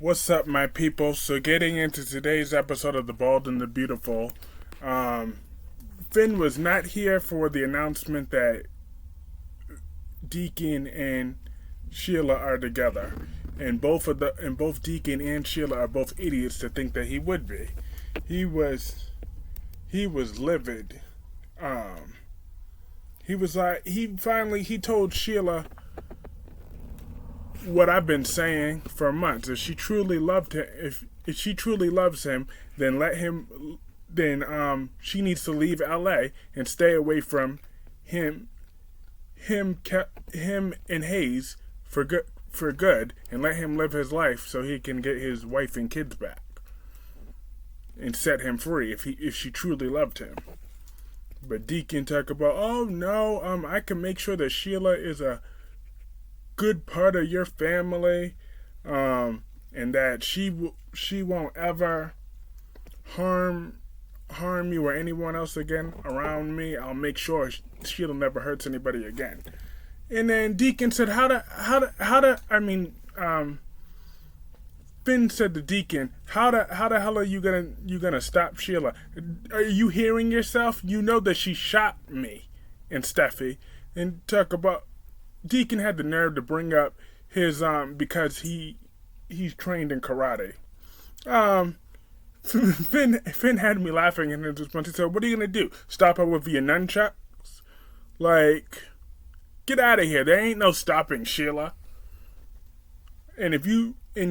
What's up, my people? So, getting into today's episode of The Bald and the Beautiful, Finn was not here for the announcement that Deacon and Sheila are together, and both Deacon and Sheila are both idiots to think that he would be. He was he was livid. Um, he was like he told Sheila what I've been saying for months. If she truly loves him, then let him. Then she needs to leave L.A. and stay away from him, him and Hayes for good, and let him live his life so he can get his wife and kids back and set him free if she truly loved him. But Deacon talk about, oh no, I can make sure that Sheila is a good part of your family, and that she won't ever harm you or anyone else again around me. I'll make sure Sheila never hurts anybody again. And then Deacon said, Finn said to Deacon, how the hell are you gonna stop Sheila? Are you hearing yourself? You know that she shot me and Steffy. And talk about Deacon had the nerve to bring up his because he's trained in karate. Finn had me laughing in his response. He said, "What are you gonna do? Stop her with your nunchucks? Like, get out of here! There ain't no stopping Sheila. And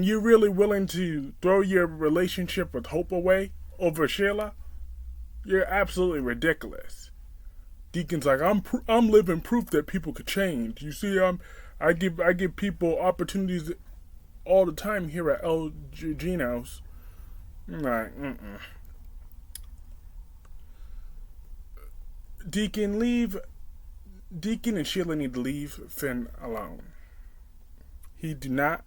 you're really willing to throw your relationship with Hope away over Sheila, you're absolutely ridiculous." Deacon's like, I'm living proof that people could change. You see, I give people opportunities all the time here at El Gino's. I'm like, Deacon and Sheila need to leave Finn alone. He do not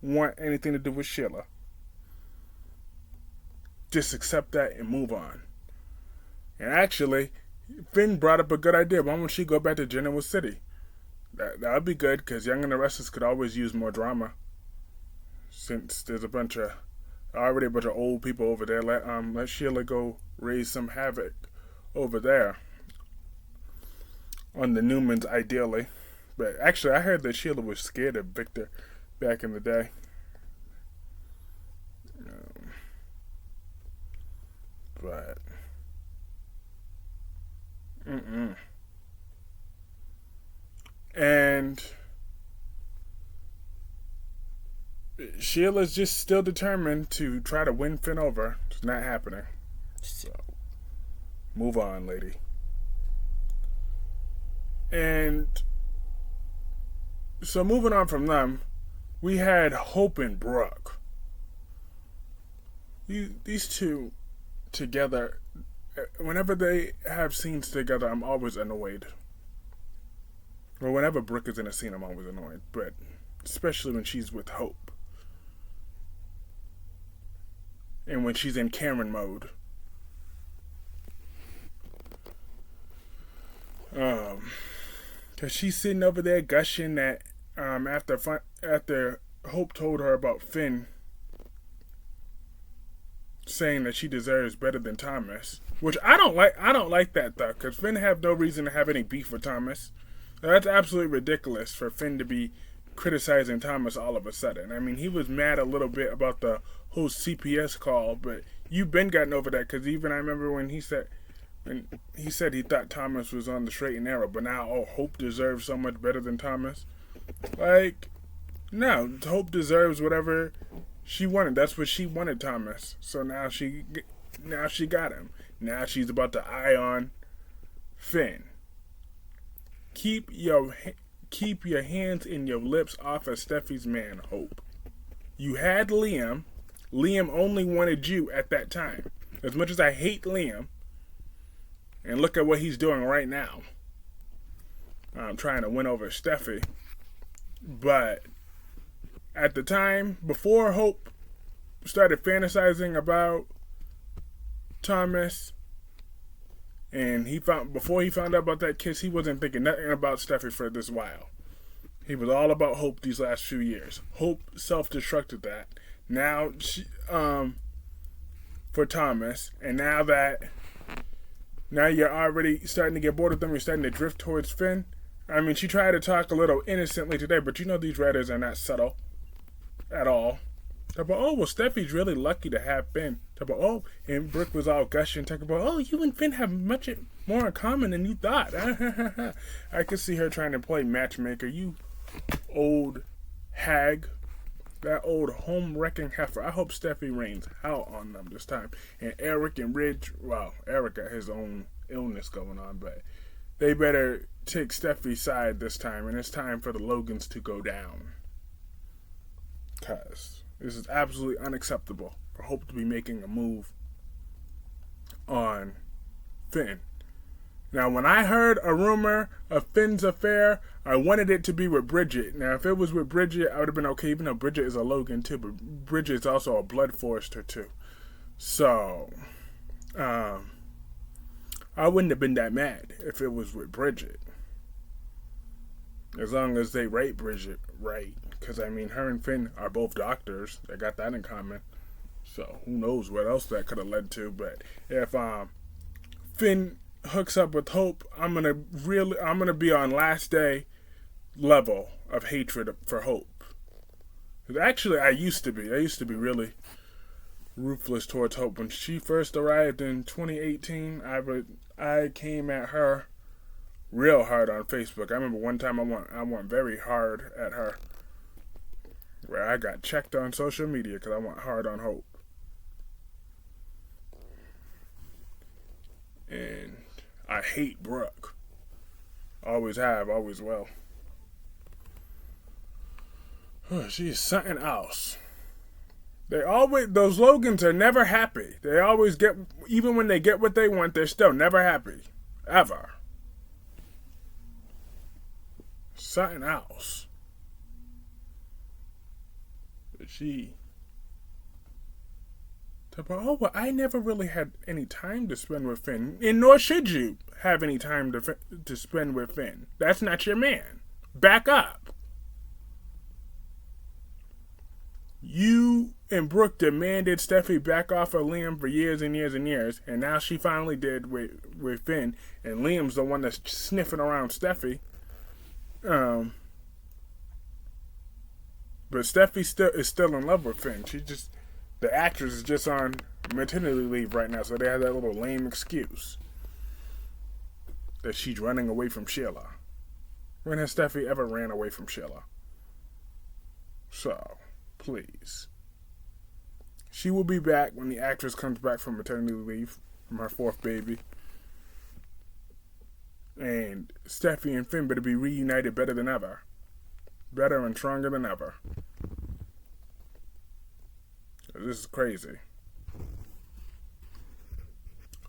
want anything to do with Sheila. Just accept that and move on. And actually, Finn brought up a good idea. Why don't she go back to Genoa City? That would be good, because Young and the Restless could always use more drama. Since there's already a bunch of old people over there. Let Sheila go raise some havoc over there. On the Newmans, ideally. But actually, I heard that Sheila was scared of Victor back in the day. But and Sheila's just still determined to try to win Finn over. It's not happening. So, move on, lady. And so, moving on from them, we had Hope and Brooke. These two together, whenever they have scenes together, I'm always annoyed. Well, whenever Brooke is in a scene, I'm always annoyed. But especially when she's with Hope. And when she's in Karen mode. Because she's sitting over there gushing that after Hope told her about Finn saying that she deserves better than Thomas. Which I don't like that, though. Because Finn have no reason to have any beef with Thomas. That's absolutely ridiculous for Finn to be criticizing Thomas all of a sudden. I mean, he was mad a little bit about the whole CPS call, but you've been gotten over that, because even I remember when he said he thought Thomas was on the straight and narrow, but now, Hope deserves so much better than Thomas. Like, no, Hope deserves whatever she wanted. That's what she wanted, Thomas. So now she got him. Now she's about to eye on Finn. Keep your hands and your lips off of Steffi's man, Hope. You had Liam. Liam only wanted you at that time. As much as I hate Liam, and look at what he's doing right now. I'm trying to win over Steffi. But at the time, before Hope started fantasizing about Thomas, and before he found out about that kiss, he wasn't thinking nothing about Steffi for this while. He was all about Hope these last few years. Hope self-destructed that. Now for Thomas, and now you're already starting to get bored of them. You're starting to drift towards Finn. I mean, she tried to talk a little innocently today, but you know these writers are not subtle at all. Talk about, oh, well, Steffi's really lucky to have Finn. Talk about, oh, and Brooke was all gushing, talking about, oh, you and Finn have much more in common than you thought. I could see her trying to play matchmaker. You old hag. That old home-wrecking heifer. I hope Steffi rains out on them this time. And Eric and Ridge, well, Eric got his own illness going on, but they better take Steffi's side this time, and it's time for the Logans to go down. Because this is absolutely unacceptable for Hope to be making a move on Finn. Now, when I heard a rumor of Finn's affair, I wanted it to be with Bridget. Now, if it was with Bridget, I would have been okay, even though Bridget is a Logan too, but Bridget is also a Blood Forester too. So, I wouldn't have been that mad if it was with Bridget. As long as they rate Bridget right. Because, I mean, her and Finn are both doctors. They got that in common. So, who knows what else that could have led to. But if Finn hooks up with Hope, I'm gonna be on last day level of hatred for Hope. Actually, I used to be really ruthless towards Hope. When she first arrived in 2018, I came at her real hard on Facebook. I remember one time I went very hard at her, where I got checked on social media because I went hard on Hope. And I hate Brooke. Always have, always will. She's something else. Those Logans are never happy. They always even when they get what they want, they're still never happy. Ever. Something else. But oh, well, I never really had any time to spend with Finn. And nor should you have any time to spend with Finn. That's not your man. Back up. You and Brooke demanded Steffi back off of Liam for years and years and years. And now she finally did with Finn. And Liam's the one that's sniffing around Steffi. But Steffi is still in love with Finn. The actress is just on maternity leave right now, so they have that little lame excuse that she's running away from Sheila. When has Steffi ever ran away from Sheila? So, please. She will be back when the actress comes back from maternity leave from her fourth baby. And Steffi and Finn better be reunited better than ever. Better and stronger than ever. This is crazy.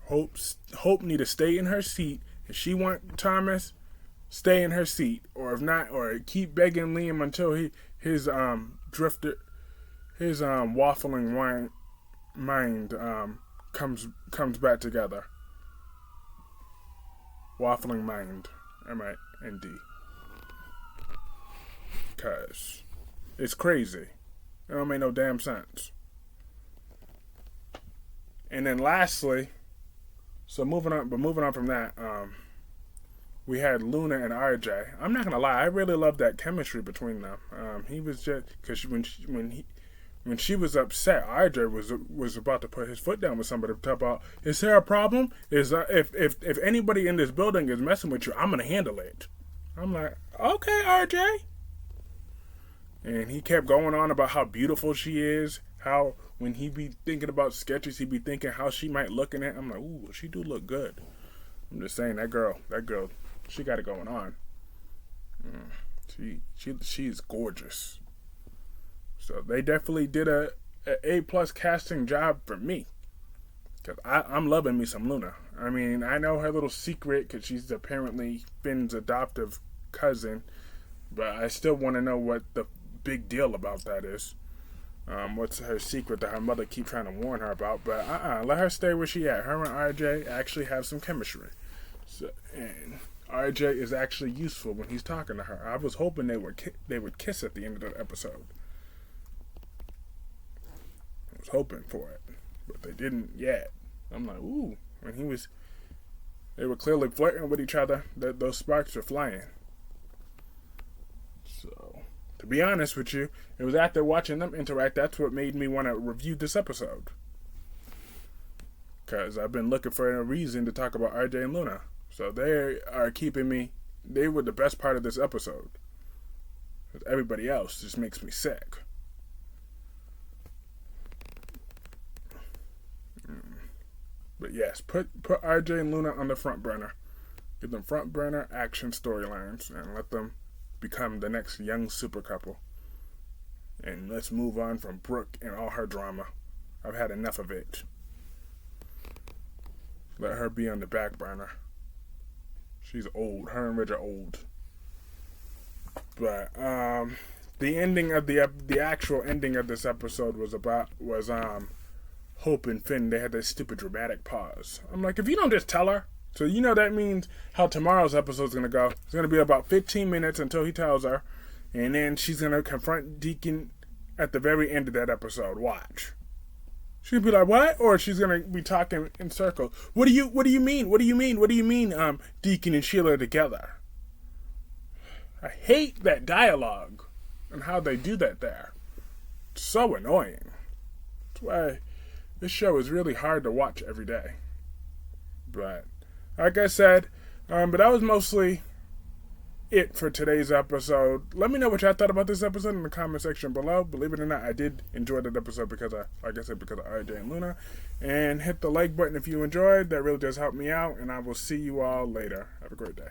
Hope need to stay in her seat. If she want Thomas, stay in her seat, or if not, or keep begging Liam until his waffling mind comes back together. Waffling mind, M-I-N-D. Cause it's crazy. It don't make no damn sense. And then lastly, moving on from that, we had Luna and RJ. I'm not gonna lie, I really love that chemistry between them. He was just because when she was upset, RJ was about to put his foot down with somebody to talk about. Is there a problem? If anybody in this building is messing with you, I'm gonna handle it. I'm like, okay, RJ. And he kept going on about how beautiful she is. How when he be thinking about sketches, he be thinking how she might look in it. I'm like, ooh, she do look good. I'm just saying that girl, she got it going on. She's gorgeous. So they definitely did a A+ casting job for me. Cause I'm loving me some Luna. I mean, I know her little secret because she's apparently Finn's adoptive cousin, but I still want to know what the big deal about that is. What's her secret that her mother keep trying to warn her about? But let her stay where she at. Her and RJ actually have some chemistry. So, and RJ is actually useful when he's talking to her. I was hoping they would kiss at the end of the episode. hoping for it, but they didn't yet. I'm like, ooh. And they were clearly flirting with each other. Those sparks were flying. So, to be honest with you, it was after watching them interact that's what made me want to review this episode. Because I've been looking for a reason to talk about RJ and Luna. So they are keeping me. They were the best part of this episode. Everybody else just makes me sick. But yes, put RJ and Luna on the front burner. Give them front burner action storylines and let them become the next young super couple. And let's move on from Brooke and all her drama. I've had enough of it. Let her be on the back burner. She's old. Her and Ridge are old. But the ending of the actual ending of this episode was Hope and Finn. They had this stupid dramatic pause. I'm like, if you don't just tell her, so that means how tomorrow's episode is gonna go. It's gonna be about 15 minutes until he tells her, and then she's gonna confront Deacon at the very end of that episode. Watch. She'll be like, what? Or she's gonna be talking in circles. What do you mean? What do you mean? Deacon and Sheila are together. I hate that dialogue and how they do that there. It's so annoying. That's why this show is really hard to watch every day. But like I said, but that was mostly it for today's episode. Let me know what y'all thought about this episode in the comment section below. Believe it or not, I did enjoy that episode because of RJ and Luna. And hit the like button if you enjoyed. That really does help me out. And I will see you all later. Have a great day.